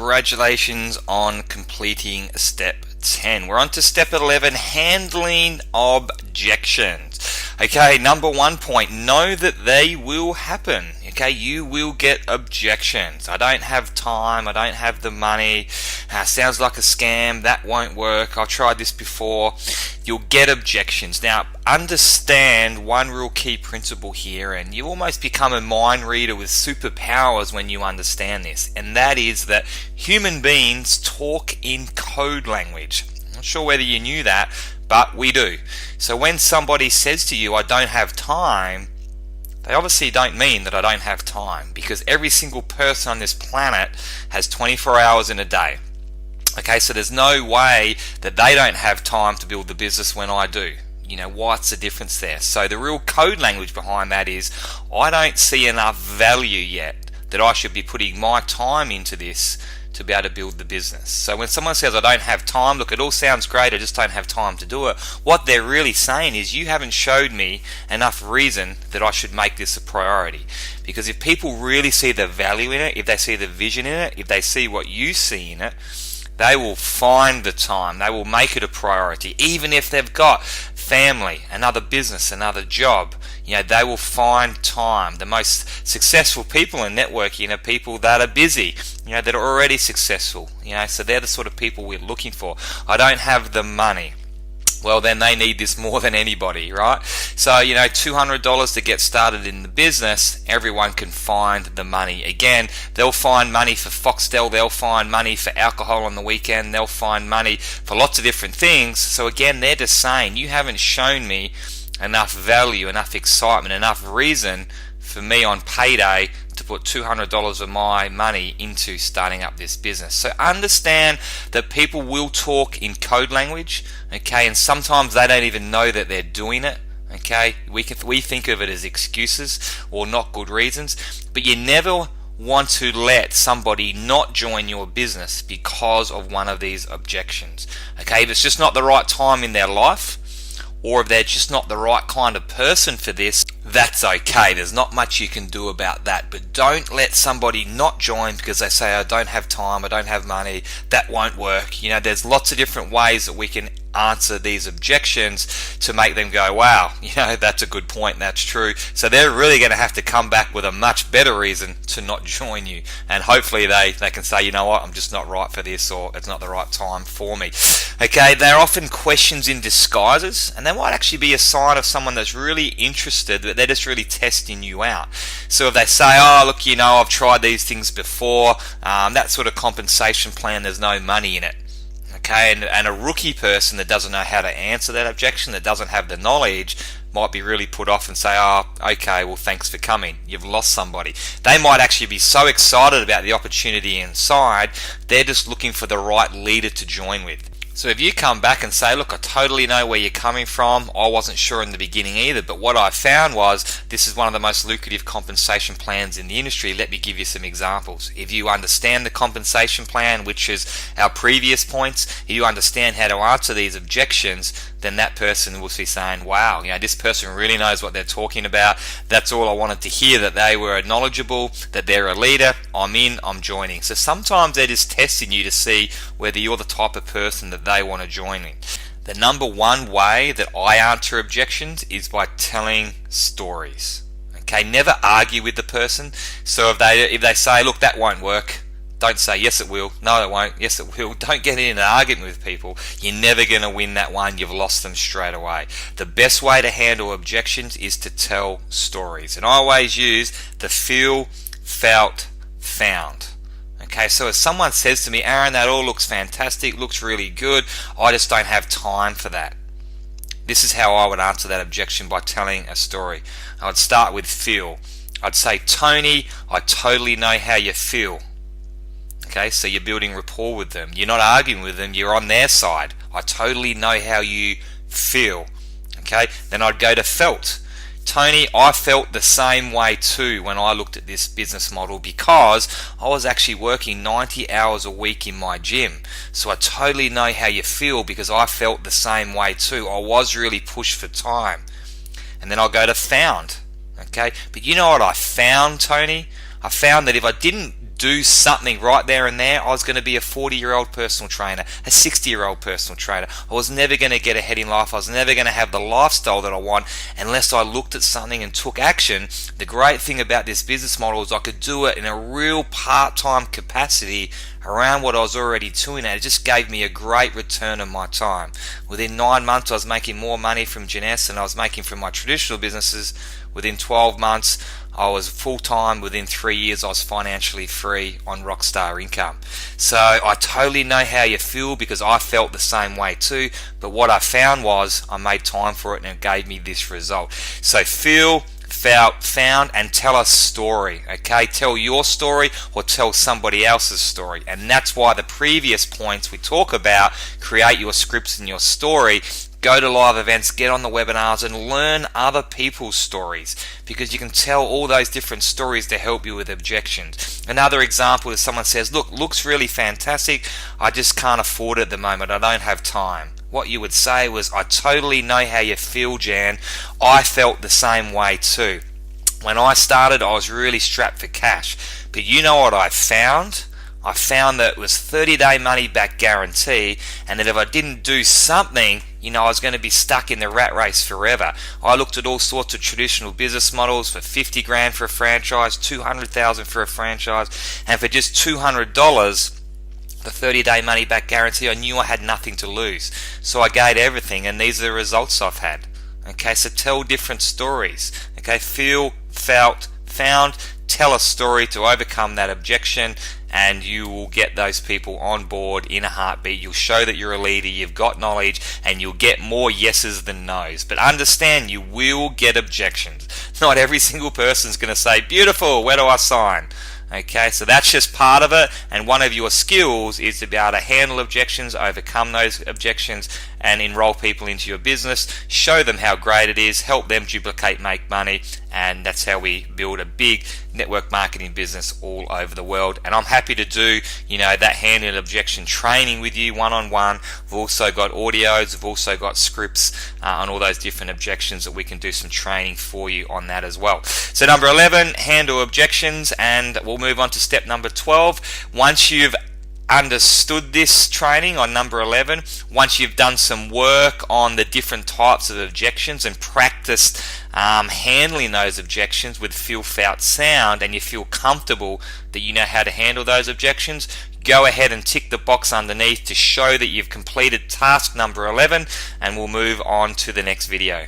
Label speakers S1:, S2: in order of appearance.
S1: congratulations on completing step 10. We're on to step 11, handling objections. Okay, number 1 point, know that they will happen. Okay, you will get objections. I don't have time, I don't have the money, sounds like a scam, that won't work, I tried this before. You'll get objections. Now, understand one real key principle here, and you almost become a mind reader with superpowers when you understand this, and that is that human beings talk in code language. I'm not sure whether you knew that, but we do. So when somebody says to you, I don't have time, they obviously don't mean that I don't have time, because every single person on this planet has 24 hours in a day. Okay, so there's no way that they don't have time to build the business when I do. You know, what's the difference there? So the real code language behind that is, I don't see enough value yet that I should be putting my time into this to be able to build the business. So when someone says I don't have time, look, it all sounds great, I just don't have time to do it. What they're really saying is, you haven't showed me enough reason that I should make this a priority. Because if people really see the value in it, if they see the vision in it, if they see what you see in it, they will find the time, they will make it a priority. Even if they've got family, another business, another job, you know, they will find time. The most successful people in networking are people that are busy, you know, that are already successful, you know, so they're the sort of people we're looking for. I don't have the money. Well, then they need this more than anybody, right? So, you know, $200 to get started in the business, everyone can find the money. Again, they'll find money for Foxtel, they'll find money for alcohol on the weekend, they'll find money for lots of different things. So again, they're just saying, you haven't shown me enough value, enough excitement, enough reason for me on payday to put $200 of my money into starting up this business. So understand that people will talk in code language, okay, and sometimes they don't even know that they're doing it. Okay, we think of it as excuses or not good reasons, but you never want to let somebody not join your business because of one of these objections. Okay, if it's just not the right time in their life, or if they're just not the right kind of person for this, that's okay. There's not much you can do about that. But don't let somebody not join because they say, I don't have time, I don't have money, that won't work. You know, there's lots of different ways that we can answer these objections to make them go, wow, you know, that's a good point, that's true. So they're really going to have to come back with a much better reason to not join you, and hopefully they can say, you know what, I'm just not right for this, or it's not the right time for me. Okay, they're often questions in disguises, and they might actually be a sign of someone that's really interested, but they're just really testing you out. So if they say, oh look, you know, I've tried these things before, that sort of compensation plan, there's no money in it. Okay, and a rookie person that doesn't know how to answer that objection, that doesn't have the knowledge, might be really put off and say, oh, okay, well, thanks for coming. You've lost somebody. They might actually be so excited about the opportunity inside, they're just looking for the right leader to join with. So if you come back and say, look, I totally know where you're coming from, I wasn't sure in the beginning either, but what I found was this is one of the most lucrative compensation plans in the industry. Let me give you some examples. If you understand the compensation plan, which is our previous points, if you understand how to answer these objections, then that person will be saying, wow, you know, this person really knows what they're talking about. That's all I wanted to hear, that they were knowledgeable, that they're a leader. I'm in, I'm joining. So sometimes they're just testing you to see whether you're the type of person that they want to join in. The number one way that I answer objections is by telling stories. Okay, never argue with the person. So if they say, look, that won't work, don't say, yes it will, no it won't, yes it will. Don't get in an argument with people. You're never going to win that one. You've lost them straight away. The best way to handle objections is to tell stories. And I always use the feel, felt, found. Okay, so if someone says to me, Aaron, that all looks fantastic, looks really good, I just don't have time for that. This is how I would answer that objection, by telling a story. I would start with feel. I'd say, Tony, I totally know how you feel. Okay, so you're building rapport with them. You're not arguing with them, you're on their side. I totally know how you feel. Okay, then I'd go to felt. Tony, I felt the same way too when I looked at this business model, because I was actually working 90 hours a week in my gym. So I totally know how you feel, because I felt the same way too. I was really pushed for time. And then I'll go to found. Okay, but you know what I found, Tony? I found that if I didn't do something right there and there, I was going to be a 40-year-old personal trainer, a 60-year-old personal trainer. I was never going to get ahead in life. I was never going to have the lifestyle that I want unless I looked at something and took action. The great thing about this business model is I could do it in a real part-time capacity around what I was already doing, and it just gave me a great return on my time. Within 9 months, I was making more money from Jeunesse than I was making from my traditional businesses. Within 12 months, I was full-time. Within 3 years, I was financially free on Rockstar income. So I totally know how you feel, because I felt the same way too. But what I found was I made time for it, and it gave me this result. So feel, felt, found, and tell a story. Okay, tell your story or tell somebody else's story. And that's why the previous points we talk about, create your scripts and your story, go to live events, get on the webinars, and learn other people's stories, because you can tell all those different stories to help you with objections. Another example is someone says, look, looks really fantastic, I just can't afford it at the moment, I don't have time. What you would say was, I totally know how you feel, Jan. I felt the same way too. When I started, I was really strapped for cash. But you know what I found? I found that it was 30-day money back guarantee, and that if I didn't do something, I was going to be stuck in the rat race forever. I looked at all sorts of traditional business models for 50 grand for a franchise, 200,000 for a franchise, and for just $200, the 30-day money back guarantee, I knew I had nothing to lose. So I gave everything, and these are the results I've had. Okay, so tell different stories. Okay, feel, felt, found, tell a story to overcome that objection, and you will get those people on board in a heartbeat. You'll show that you're a leader, you've got knowledge, and you'll get more yeses than nos. But understand, you will get objections. Not every single person's going to say, beautiful, where do I sign? Okay, so that's just part of it, and one of your skills is to be able to handle objections, overcome those objections, and enroll people into your business, show them how great it is, help them duplicate, make money, and that's how we build a big network marketing business all over the world. And I'm happy to do, that handling objection training with you one-on-one. We've also got audios, we've also got scripts on all those different objections that we can do some training for you on that as well. So number 11, handle objections, and we'll move on to step number 12. Once you've understood this training on number 11, once you've done some work on the different types of objections and practiced handling those objections with feel, felt, sound, and you feel comfortable that you know how to handle those objections, go ahead and tick the box underneath to show that you've completed task number 11, and we'll move on to the next video.